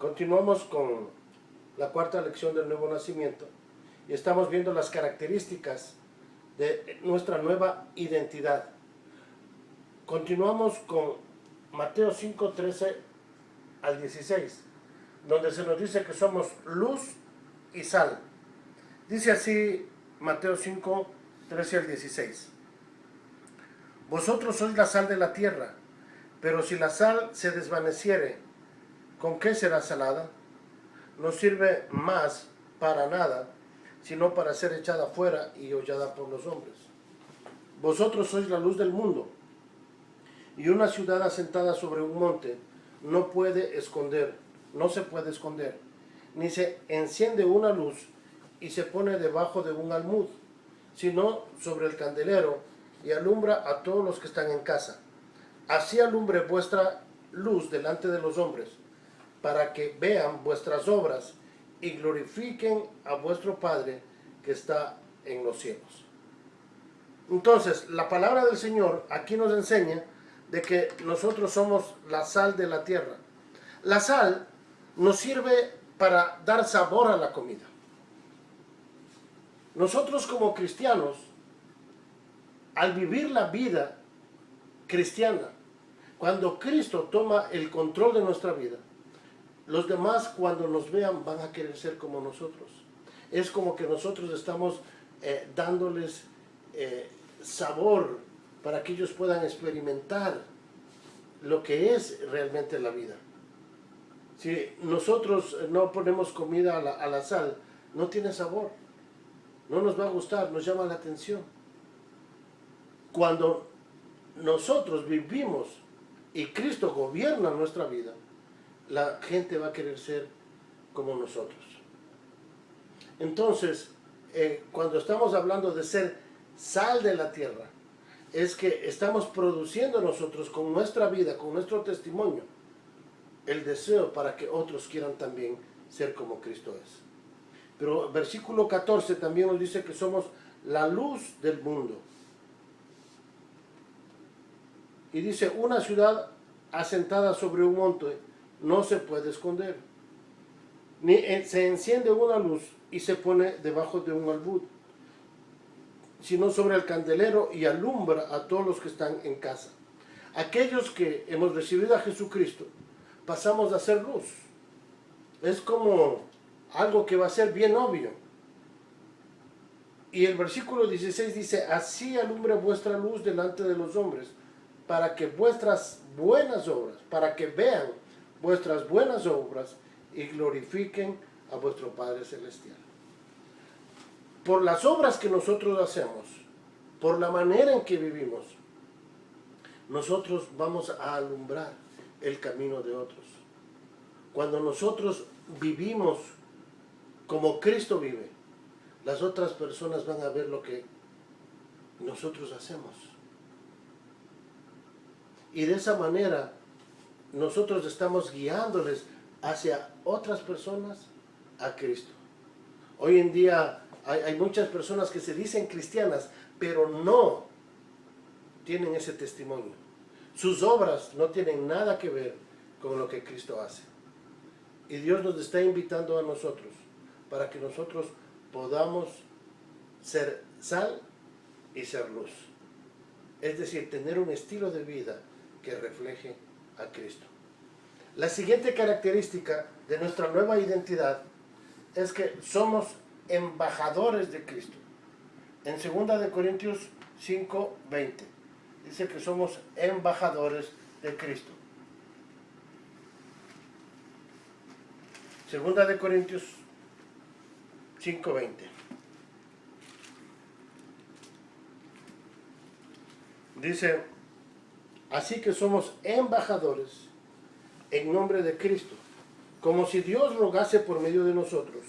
Continuamos con la cuarta lección del nuevo nacimiento y estamos viendo las características de nuestra nueva identidad. Continuamos con Mateo 5, 13 al 16, donde se nos dice que somos luz y sal. Dice así Mateo 5, 13 al 16. Vosotros sois la sal de la tierra, pero si la sal se desvaneciere, ¿con qué será salada? No sirve más para nada, sino para ser echada fuera y hollada por los hombres. Vosotros sois la luz del mundo, y una ciudad asentada sobre un monte no se puede esconder, ni se enciende una luz y se pone debajo de un almud, sino sobre el candelero y alumbra a todos los que están en casa. Así alumbre vuestra luz delante de los hombres, para que vean vuestras obras y glorifiquen a vuestro Padre que está en los cielos. Entonces, la palabra del Señor aquí nos enseña de que nosotros somos la sal de la tierra. La sal nos sirve para dar sabor a la comida. Nosotros como cristianos, al vivir la vida cristiana, cuando Cristo toma el control de nuestra vida, los demás cuando nos vean van a querer ser como nosotros. Es como que nosotros estamos dándoles sabor para que ellos puedan experimentar lo que es realmente la vida. Si nosotros no ponemos comida a la sal, no tiene sabor, no nos va a gustar, nos llama la atención. Cuando nosotros vivimos y Cristo gobierna nuestra vida, la gente va a querer ser como nosotros. Entonces, cuando estamos hablando de ser sal de la tierra, es que estamos produciendo nosotros con nuestra vida, con nuestro testimonio, el deseo para que otros quieran también ser como Cristo es. Pero versículo 14 también nos dice que somos la luz del mundo. Y dice, una ciudad asentada sobre un monte no se puede esconder, ni se enciende una luz y se pone debajo de un almud, sino sobre el candelero y alumbra a todos los que están en casa. Aquellos que hemos recibido a Jesucristo, pasamos a ser luz. Es como algo que va a ser bien obvio. Y el versículo 16 dice, así alumbre vuestra luz delante de los hombres, para que vuestras buenas obras, para que vean vuestras buenas obras y glorifiquen a vuestro Padre Celestial. Por las obras que nosotros hacemos, por la manera en que vivimos, nosotros vamos a alumbrar el camino de otros. Cuando nosotros vivimos como Cristo vive, las otras personas van a ver lo que nosotros hacemos. Y de esa manera nosotros estamos guiándoles hacia otras personas a Cristo. Hoy en día hay muchas personas que se dicen cristianas, pero no tienen ese testimonio. Sus obras no tienen nada que ver con lo que Cristo hace. Y Dios nos está invitando a nosotros para que nosotros podamos ser sal y ser luz. Es decir, tener un estilo de vida que refleje a Cristo. La siguiente característica de nuestra nueva identidad es que somos embajadores de Cristo. En 2 Corintios 5, 20 dice que somos embajadores de Cristo. 2 Corintios 5, 20 dice, así que somos embajadores en nombre de Cristo, como si Dios rogase por medio de nosotros.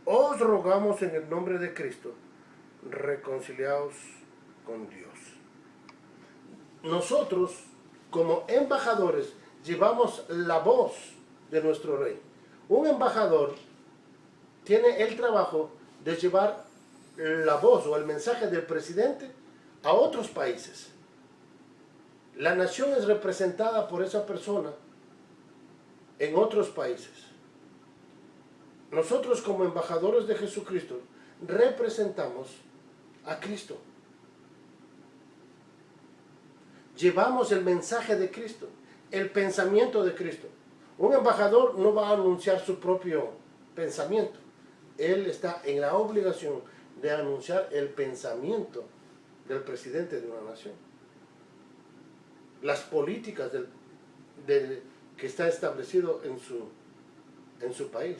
Os rogamos en el nombre de Cristo, reconciliaos con Dios. Nosotros, como embajadores, llevamos la voz de nuestro rey. Un embajador tiene el trabajo de llevar la voz o el mensaje del presidente a otros países. La nación es representada por esa persona en otros países. nosotros como embajadores de Jesucristo representamos a Cristo. Llevamos el mensaje de Cristo, el pensamiento de Cristo. Un embajador no va a anunciar su propio pensamiento. Él está en la obligación de anunciar el pensamiento del presidente de una nación. Las políticas que está establecido en su país.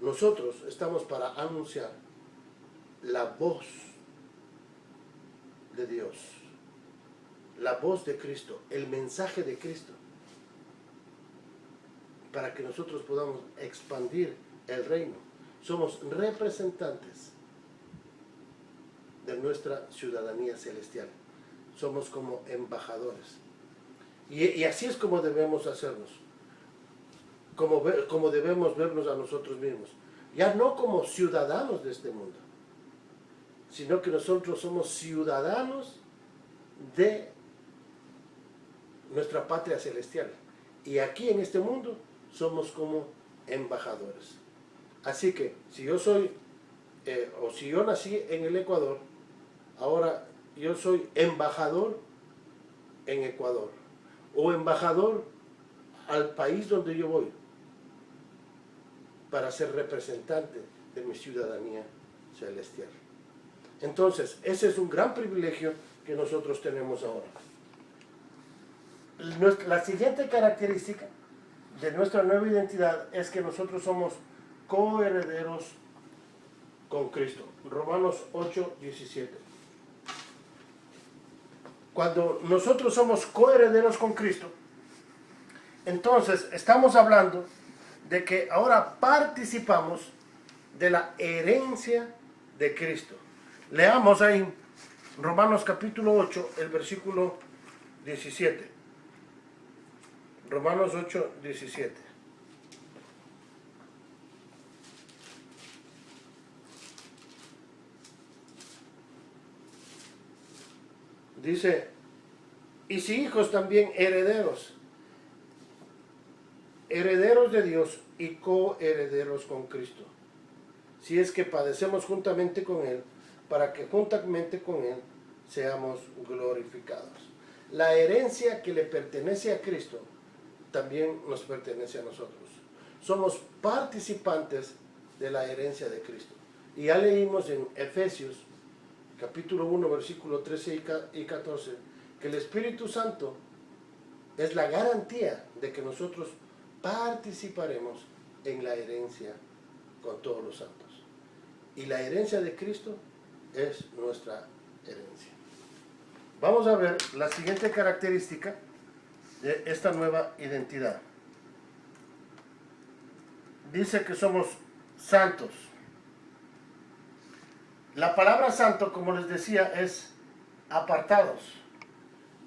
Nosotros estamos para anunciar la voz de Dios, la voz de Cristo, el mensaje de Cristo, para que nosotros podamos expandir el reino. Somos representantes de nuestra ciudadanía celestial. Somos como embajadores. Y así es como debemos hacernos. Como debemos vernos a nosotros mismos. Ya no como ciudadanos de este mundo, sino que nosotros somos ciudadanos de nuestra patria celestial. Y aquí en este mundo somos como embajadores. Así que si yo soy, o si yo nací en el Ecuador, ahora yo soy embajador en Ecuador, o embajador al país donde yo voy, para ser representante de mi ciudadanía celestial. Entonces, ese es un gran privilegio que nosotros tenemos ahora. La siguiente característica de nuestra nueva identidad es que nosotros somos coherederos con Cristo. Romanos 8:17. Cuando nosotros somos coherederos con Cristo, entonces estamos hablando de que ahora participamos de la herencia de Cristo. Leamos ahí Romanos capítulo 8, el versículo 17. Romanos 8:17. Dice, y si hijos también herederos, herederos de Dios y coherederos con Cristo, si es que padecemos juntamente con Él, para que juntamente con Él seamos glorificados. La herencia que le pertenece a Cristo también nos pertenece a nosotros. Somos participantes de la herencia de Cristo. Y ya leímos en Efesios capítulo 1, versículo 13 y 14, que el Espíritu Santo es la garantía de que nosotros participaremos en la herencia con todos los santos. Y la herencia de Cristo es nuestra herencia. Vamos a ver la siguiente característica de esta nueva identidad. Dice que somos santos. La palabra santo, como les decía, es apartados.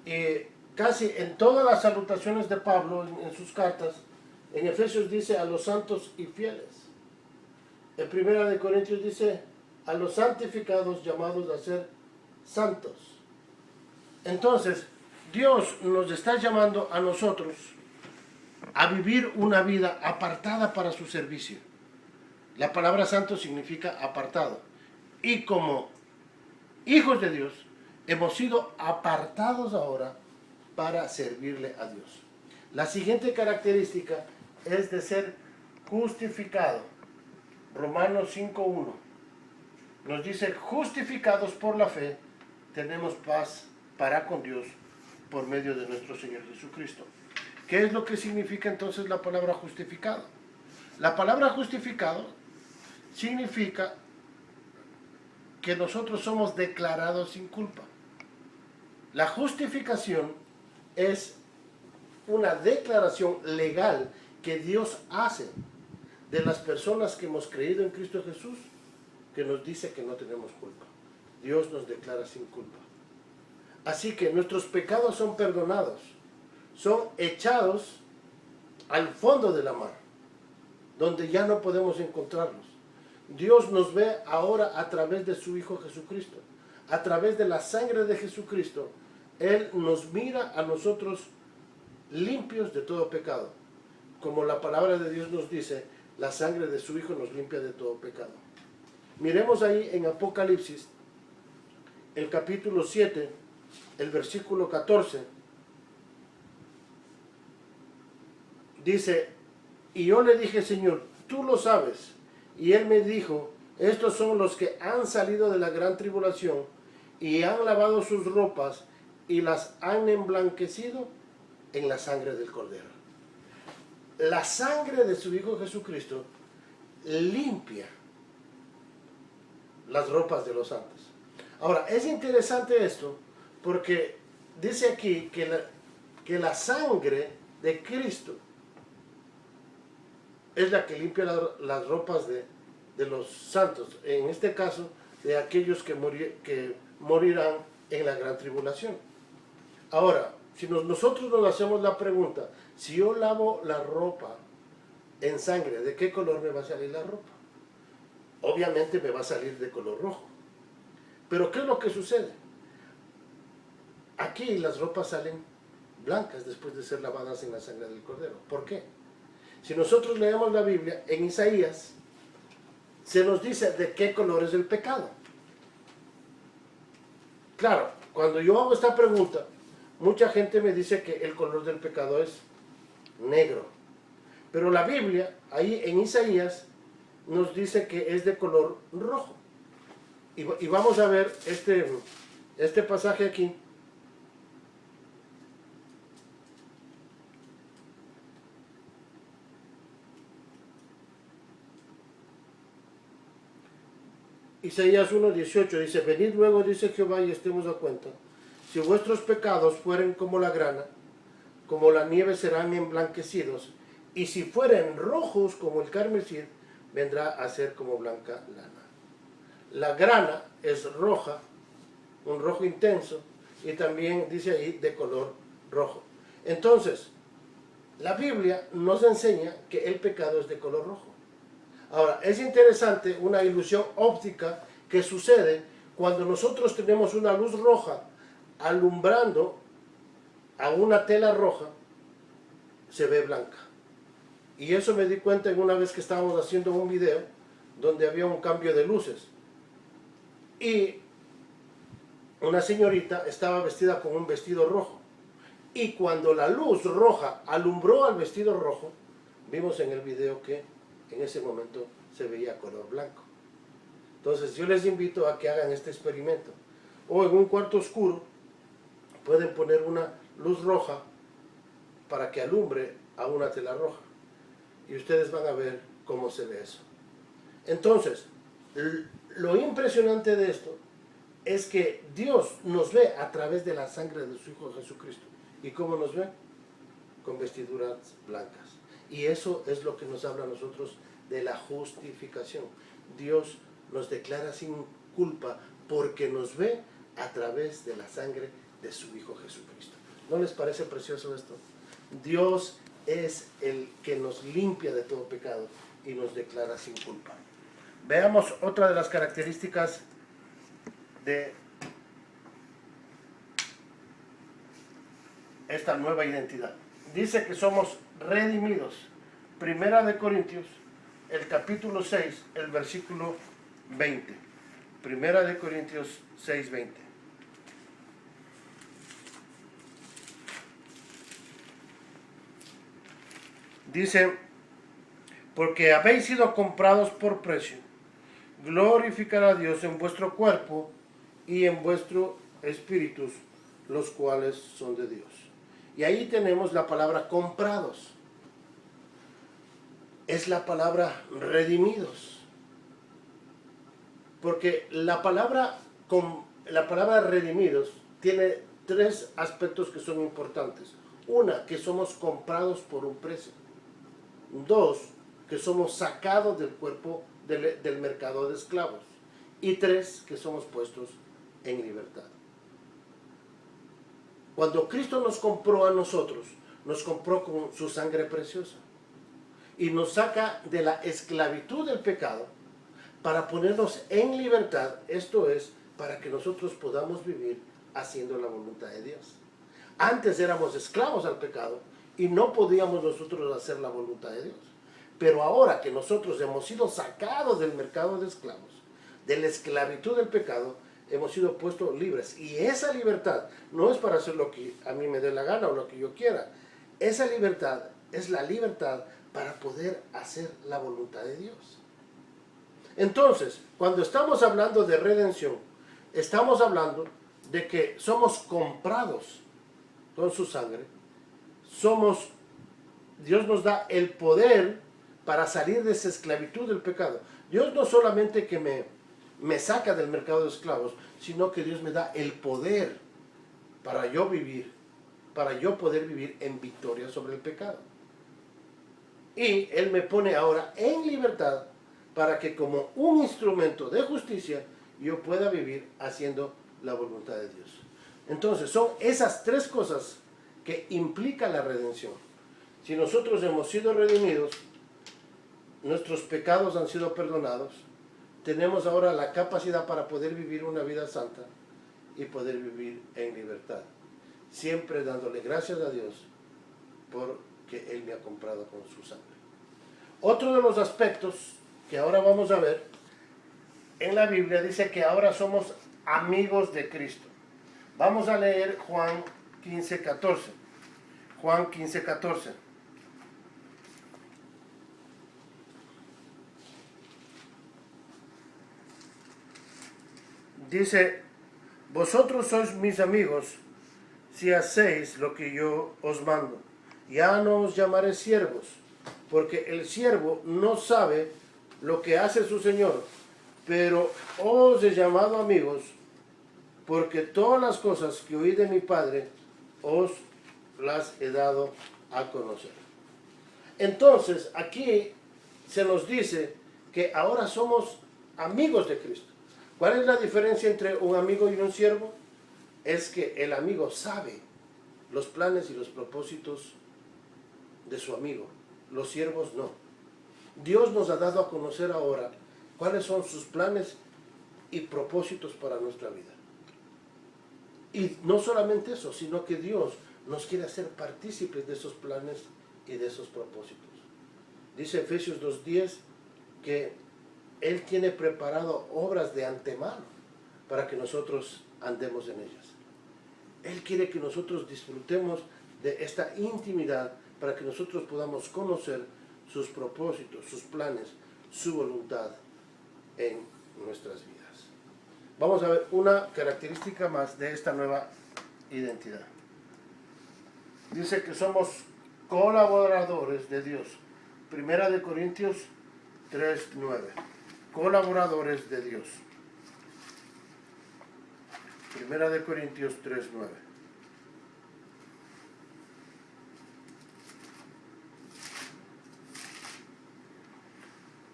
Y casi en todas las salutaciones de Pablo, en sus cartas, en Efesios dice a los santos y fieles. En Primera de Corintios dice a los santificados llamados a ser santos. Entonces, Dios nos está llamando a nosotros a vivir una vida apartada para su servicio. La palabra santo significa apartado. Y como hijos de Dios, hemos sido apartados ahora para servirle a Dios. La siguiente característica es de ser justificado. Romanos 5:1 nos dice, justificados por la fe, tenemos paz para con Dios por medio de nuestro Señor Jesucristo. ¿Qué es lo que significa entonces la palabra justificado? La palabra justificado significa que nosotros somos declarados sin culpa. La justificación es una declaración legal que Dios hace de las personas que hemos creído en Cristo Jesús, que nos dice que no tenemos culpa. Dios nos declara sin culpa. Así que nuestros pecados son perdonados, son echados al fondo de la mar, donde ya no podemos encontrarlos. Dios nos ve ahora a través de su Hijo Jesucristo. A través de la sangre de Jesucristo, Él nos mira a nosotros limpios de todo pecado. Como la palabra de Dios nos dice la sangre de su Hijo nos limpia de todo pecado. Miremos ahí en Apocalipsis, el capítulo 7, el versículo 14. Dice, y yo le dije, Señor, tú lo sabes. Y él me dijo, estos son los que han salido de la gran tribulación y han lavado sus ropas y las han emblanquecido en la sangre del Cordero. La sangre de su Hijo Jesucristo limpia las ropas de los santos. Ahora, es interesante esto porque dice aquí que la sangre de Cristo es la que limpia las ropas de los santos, en este caso de aquellos que morirán en la gran tribulación. Ahora, si nosotros nos hacemos la pregunta, si yo lavo la ropa en sangre, ¿de qué color me va a salir la ropa? Obviamente me va a salir de color rojo. Pero ¿qué es lo que sucede? Aquí las ropas salen blancas después de ser lavadas en la sangre del Cordero. ¿Por qué? Si nosotros leemos la Biblia, en Isaías se nos dice de qué color es el pecado. Claro, cuando yo hago esta pregunta, mucha gente me dice que el color del pecado es negro. Pero la Biblia, ahí en Isaías, nos dice que es de color rojo. Y vamos a ver este pasaje aquí. Isaías 1:18 dice, venid luego, dice Jehová, y estemos a cuenta. Si vuestros pecados fueren como la grana, como la nieve serán emblanquecidos, y si fueren rojos como el carmesí, vendrá a ser como blanca lana. La grana es roja, un rojo intenso, y también dice ahí de color rojo. Entonces, la Biblia nos enseña que el pecado es de color rojo. Ahora, es interesante una ilusión óptica que sucede cuando nosotros tenemos una luz roja alumbrando a una tela roja, se ve blanca. Y eso me di cuenta en una vez que estábamos haciendo un video donde había un cambio de luces. Y una señorita estaba vestida con un vestido rojo. Y cuando la luz roja alumbró al vestido rojo, vimos en el video que en ese momento se veía color blanco. Entonces yo les invito a que hagan este experimento. O en un cuarto oscuro pueden poner una luz roja para que alumbre a una tela roja. Y ustedes van a ver cómo se ve eso. Entonces, lo impresionante de esto es que Dios nos ve a través de la sangre de su Hijo Jesucristo. ¿Y cómo nos ve? Con vestiduras blancas. Y eso es lo que nos habla a nosotros de la justificación. Dios nos declara sin culpa porque nos ve a través de la sangre de su Hijo Jesucristo. ¿No les parece precioso esto? Dios es el que nos limpia de todo pecado y nos declara sin culpa. Veamos otra de las características de esta nueva identidad. Dice que somos redimidos. Primera de Corintios, el capítulo 6, el versículo 20. Primera de Corintios 6, 20. Dice, porque habéis sido comprados por precio, glorificar a Dios en vuestro cuerpo y en vuestros espíritus, los cuales son de Dios. Y ahí tenemos la palabra comprados. Es la palabra redimidos. Porque la palabra redimidos tiene tres aspectos que son importantes. Una, que somos comprados por un precio. Dos, que somos sacados del cuerpo del mercado de esclavos. Y tres, que somos puestos en libertad. Cuando Cristo nos compró a nosotros, nos compró con su sangre preciosa. Y nos saca de la esclavitud del pecado para ponernos en libertad. Esto es, para que nosotros podamos vivir haciendo la voluntad de Dios. Antes éramos esclavos al pecado y no podíamos nosotros hacer la voluntad de Dios. Pero ahora que nosotros hemos sido sacados del mercado de esclavos, de la esclavitud del pecado, hemos sido puestos libres. Y esa libertad no es para hacer lo que a mí me dé la gana o lo que yo quiera. Esa libertad es la libertad para poder hacer la voluntad de Dios. Entonces, cuando estamos hablando de redención, estamos hablando de que somos comprados con su sangre. Dios nos da el poder para salir de esa esclavitud del pecado. Dios no solamente que me saca del mercado de esclavos, sino que Dios me da el poder para yo vivir, para yo poder vivir en victoria sobre el pecado. Y Él me pone ahora en libertad para que como un instrumento de justicia yo pueda vivir haciendo la voluntad de Dios. Entonces son esas tres cosas que implica la redención. Si nosotros hemos sido redimidos, nuestros pecados han sido perdonados, tenemos ahora la capacidad para poder vivir una vida santa y poder vivir en libertad, siempre dándole gracias a Dios porque Él me ha comprado con su sangre. Otro de los aspectos que ahora vamos a ver en la Biblia dice que ahora somos amigos de Cristo. Vamos a leer Juan 15:14. Juan 15:14. Dice, vosotros sois mis amigos si hacéis lo que yo os mando. Ya no os llamaré siervos, porque el siervo no sabe lo que hace su Señor, pero os he llamado amigos, porque todas las cosas que oí de mi Padre os las he dado a conocer. Entonces, aquí se nos dice que ahora somos amigos de Cristo. ¿Cuál es la diferencia entre un amigo y un siervo? Es que el amigo sabe los planes y los propósitos de su amigo. Los siervos no. Dios nos ha dado a conocer ahora cuáles son sus planes y propósitos para nuestra vida. Y no solamente eso, sino que Dios nos quiere hacer partícipes de esos planes y de esos propósitos. Dice Efesios 2:10 que Él tiene preparado obras de antemano para que nosotros andemos en ellas. Él quiere que nosotros disfrutemos de esta intimidad para que nosotros podamos conocer sus propósitos, sus planes, su voluntad en nuestras vidas. Vamos a ver una característica más de esta nueva identidad. Dice que somos colaboradores de Dios. Primera de Corintios 3:9. Colaboradores de Dios. Primera de Corintios 3:9.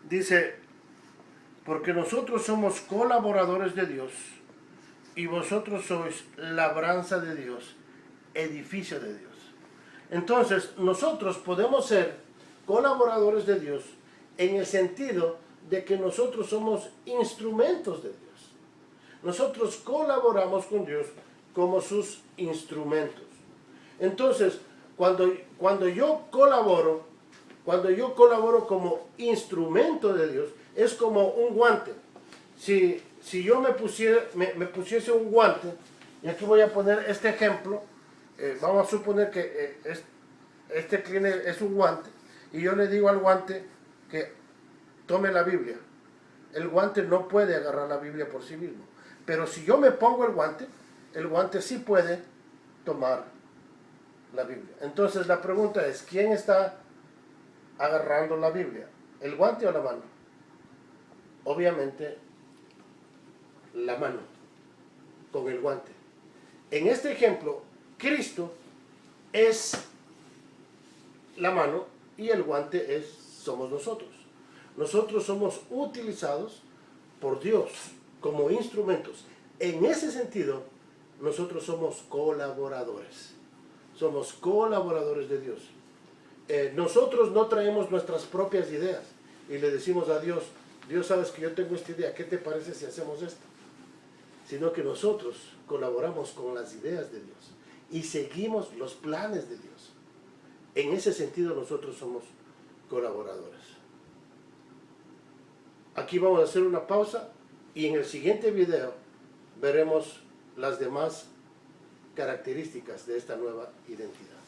Dice, porque nosotros somos colaboradores de Dios y vosotros sois labranza de Dios, edificio de Dios. Entonces, nosotros podemos ser colaboradores de Dios en el sentido de que nosotros somos instrumentos de Dios. Nosotros colaboramos con Dios como sus instrumentos. Entonces, cuando yo colaboro como instrumento de Dios, es como un guante. Si yo me pusiese un guante, y aquí voy a poner este ejemplo, vamos a suponer que este cliente es un guante, y yo le digo al guante que tome la Biblia. El guante no puede agarrar la Biblia por sí mismo. Pero si yo me pongo el guante sí puede tomar la Biblia. Entonces la pregunta es, ¿quién está agarrando la Biblia? ¿El guante o la mano? Obviamente la mano con el guante. En este ejemplo, Cristo es la mano y el guante somos nosotros. Nosotros somos utilizados por Dios como instrumentos. En ese sentido, nosotros somos colaboradores. Somos colaboradores de Dios. Nosotros no traemos nuestras propias ideas y le decimos a Dios, Dios, sabes que yo tengo esta idea, ¿qué te parece si hacemos esto? Sino que nosotros colaboramos con las ideas de Dios y seguimos los planes de Dios. En ese sentido nosotros somos colaboradores. Aquí vamos a hacer una pausa y en el siguiente video veremos las demás características de esta nueva identidad.